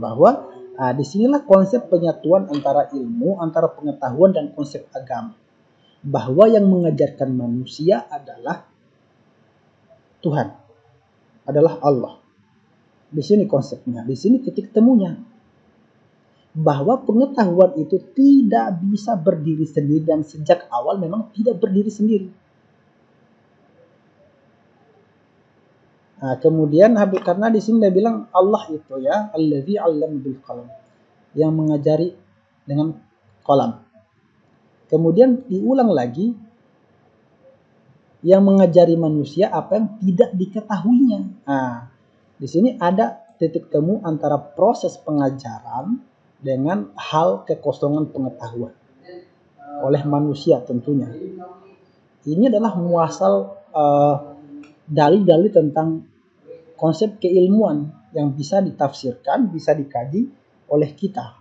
Bahwa disinilah konsep penyatuan antara ilmu, antara pengetahuan dan konsep agama. Bahwa yang mengajarkan manusia adalah Tuhan, adalah Allah. Di sini konsepnya, di sini titik temunya. bahwa pengetahuan itu tidak bisa berdiri sendiri dan sejak awal memang tidak berdiri sendiri. Nah, kemudian karena di sini dia bilang Allah itu ya, allazi 'allama bil qalam, yang mengajari dengan qalam. Kemudian diulang lagi, yang mengajari manusia apa yang tidak diketahuinya. Nah, di sini ada titik temu antara proses pengajaran dengan hal kekosongan pengetahuan oleh manusia tentunya. Ini adalah muasal dalil-dalil tentang konsep keilmuan yang bisa ditafsirkan, bisa dikaji oleh kita.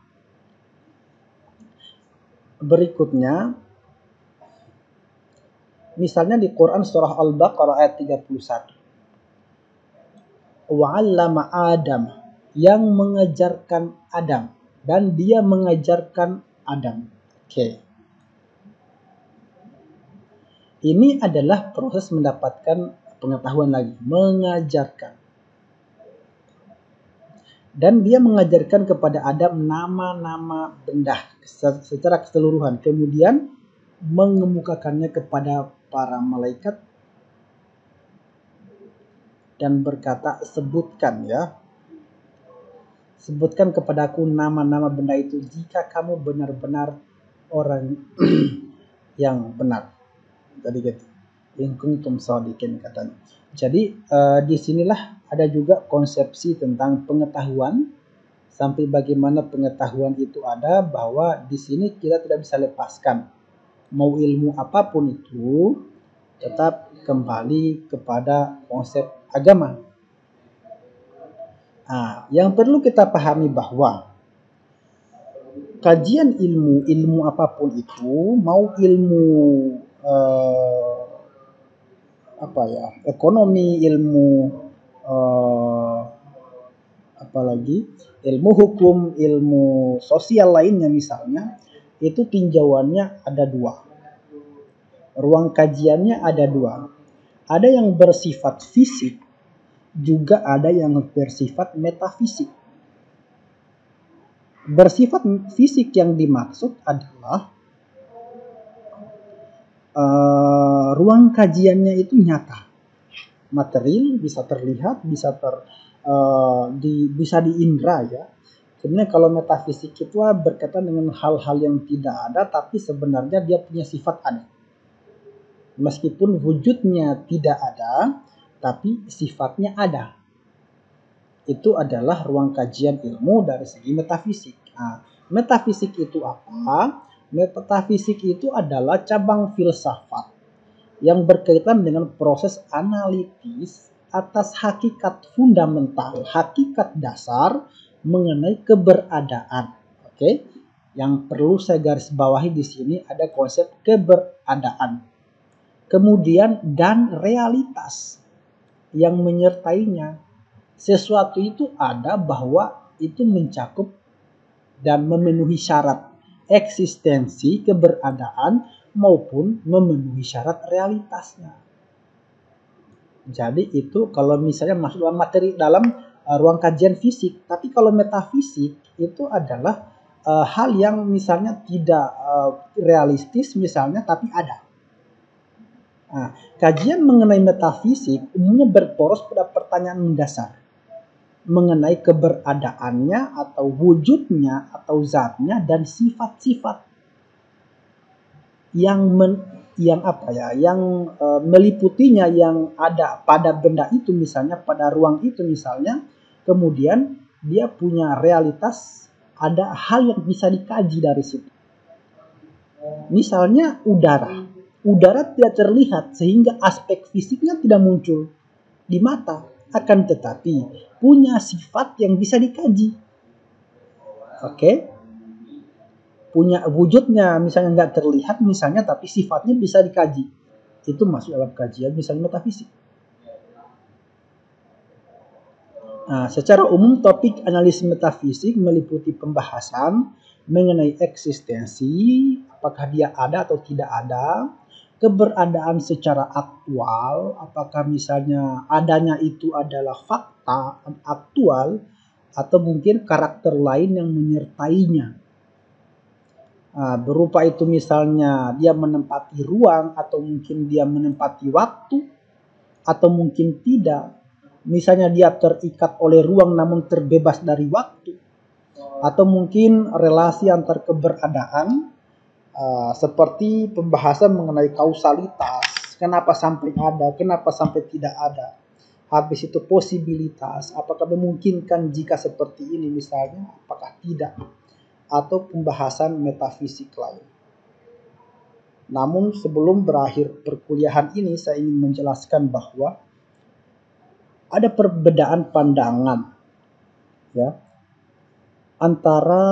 Berikutnya, misalnya di Quran surah Al-Baqarah ayat 31. Wa'allama Adam, yang mengajarkan Adam, dan dia mengajarkan Adam. Oke. Ini adalah proses mendapatkan pengetahuan lagi, mengajarkan. Dan dia mengajarkan kepada Adam nama-nama benda secara keseluruhan. Kemudian mengemukakannya kepada para malaikat dan berkata, sebutkan ya. Sebutkan kepadaku nama-nama benda itu jika kamu benar-benar orang yang benar. Jadi gitu. In kuntum shadiqin katanya. Jadi disinilah ada juga konsepsi tentang pengetahuan, sampai bagaimana pengetahuan itu ada, bahwa di sini kita tidak bisa lepaskan mau ilmu apapun itu tetap kembali kepada konsep agama. Nah, yang perlu kita pahami bahwa kajian ilmu apapun itu, mau ilmu ekonomi, ilmu apalagi ilmu hukum, ilmu sosial lainnya misalnya, itu tinjauannya ada dua. Ruang kajiannya ada dua. Ada yang bersifat fisik, juga ada yang bersifat metafisik. Bersifat fisik yang dimaksud adalah ruang kajiannya itu nyata, material, bisa terlihat, bisa diindra ya. Sebenarnya kalau metafisik itu berkaitan dengan hal-hal yang tidak ada, tapi sebenarnya dia punya sifat ada. Meskipun wujudnya tidak ada, tapi sifatnya ada. Itu adalah ruang kajian ilmu dari segi metafisik. Nah, metafisik itu apa? Metafisik itu adalah cabang filsafat yang berkaitan dengan proses analitis atas hakikat fundamental, hakikat dasar mengenai keberadaan. Oke, yang perlu saya garis bawahi di sini ada konsep keberadaan. Kemudian dan realitas yang menyertainya. Sesuatu itu ada bahwa itu mencakup dan memenuhi syarat eksistensi keberadaan maupun memenuhi syarat realitasnya. Jadi itu kalau misalnya masuk dalam materi dalam ruang kajian fisik, tapi kalau metafisik itu adalah hal yang misalnya tidak realistis misalnya, tapi ada. Nah, kajian mengenai metafisik umumnya berporos pada pertanyaan mendasar mengenai keberadaannya atau wujudnya atau zatnya dan sifat-sifat yang meliputinya, yang ada pada benda itu misalnya, pada ruang itu misalnya. Kemudian dia punya realitas, ada hal yang bisa dikaji dari situ. Misalnya udara tidak terlihat sehingga aspek fisiknya tidak muncul di mata, akan tetapi punya sifat yang bisa dikaji. Oke? Punya wujudnya misalnya nggak terlihat misalnya, tapi sifatnya bisa dikaji. Itu masuk dalam kajian misalnya metafisik. Nah, secara umum topik analisis metafisik meliputi pembahasan mengenai eksistensi, apakah dia ada atau tidak ada, keberadaan secara aktual, apakah misalnya adanya itu adalah fakta aktual atau mungkin karakter lain yang menyertainya. Berupa itu misalnya dia menempati ruang, atau mungkin dia menempati waktu, atau mungkin tidak. Misalnya dia terikat oleh ruang namun terbebas dari waktu, atau mungkin relasi antar keberadaan, seperti pembahasan mengenai kausalitas, kenapa sampai ada, kenapa sampai tidak ada. Habis itu posibilitas, apakah memungkinkan jika seperti ini misalnya, apakah tidak, atau pembahasan metafisik lain. Namun sebelum berakhir perkuliahan ini, saya ingin menjelaskan bahwa ada perbedaan pandangan ya antara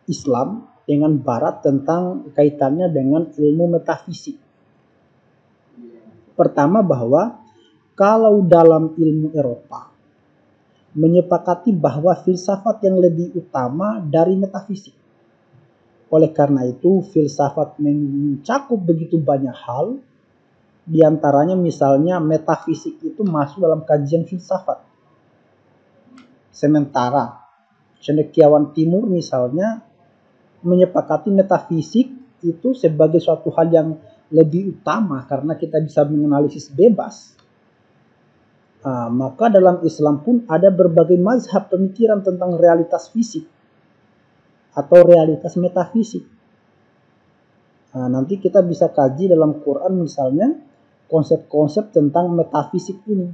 Islam dengan Barat tentang kaitannya dengan ilmu metafisik. Pertama, bahwa kalau dalam ilmu Eropa menyepakati bahwa filsafat yang lebih utama dari metafisik. Oleh karena itu, filsafat mencakup begitu banyak hal, diantaranya misalnya metafisik itu masuk dalam kajian filsafat. Sementara cendekiawan timur misalnya menyepakati metafisik itu sebagai suatu hal yang lebih utama karena kita bisa menganalisis bebas. Maka dalam Islam pun ada berbagai mazhab pemikiran tentang realitas fisik atau realitas metafisik. Nanti kita bisa kaji dalam Quran misalnya konsep-konsep tentang metafisik ini.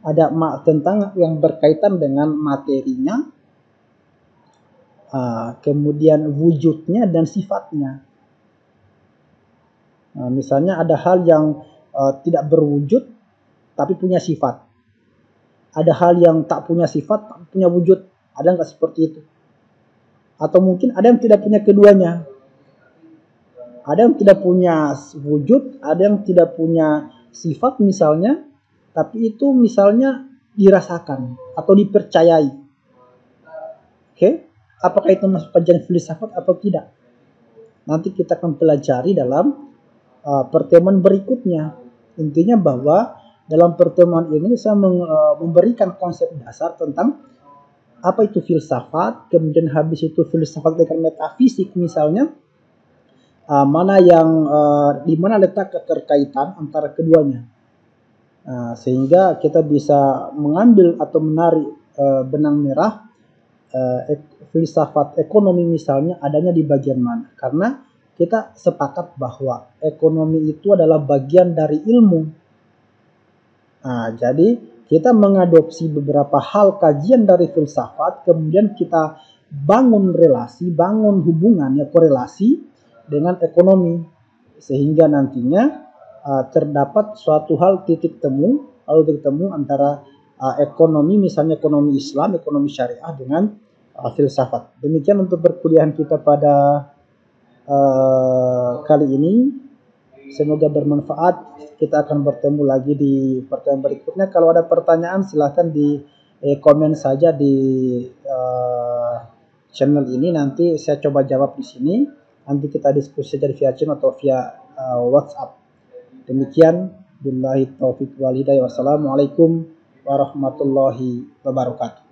Ada tentang yang berkaitan dengan materinya, kemudian wujudnya dan sifatnya. Misalnya ada hal yang tidak berwujud tapi punya sifat. Ada hal yang tak punya sifat tapi punya wujud. Ada nggak seperti itu? Atau mungkin ada yang tidak punya keduanya. Ada yang tidak punya wujud, ada yang tidak punya sifat misalnya, tapi itu misalnya dirasakan atau dipercayai. Oke? Apakah itu masuk kajian filsafat atau tidak? Nanti kita akan pelajari dalam pertemuan berikutnya. Intinya bahwa dalam pertemuan ini saya memberikan konsep dasar tentang apa itu filsafat, kemudian habis itu filsafat dengan metafisik misalnya, di mana letak keterkaitan antara keduanya, sehingga kita bisa mengambil atau menarik benang merah filsafat ekonomi misalnya adanya di bagian mana. Karena kita sepakat bahwa ekonomi itu adalah bagian dari ilmu. Jadi kita mengadopsi beberapa hal kajian dari filsafat, kemudian kita bangun relasi, bangun hubungan, korelasi dengan ekonomi, sehingga nantinya terdapat suatu hal titik temu antara ekonomi, misalnya ekonomi Islam, ekonomi syariah dengan filsafat. Demikian untuk perkuliahan kita pada kali ini. Semoga bermanfaat. Kita akan bertemu lagi di pertemuan berikutnya. Kalau ada pertanyaan silahkan di komen saja di channel ini. Nanti saya coba jawab di sini. Nanti kita diskusi dari via Zoom atau via WhatsApp. Demikian. Billahi taufiq wal hidayah. Wassalamualaikum warahmatullahi wabarakatuh.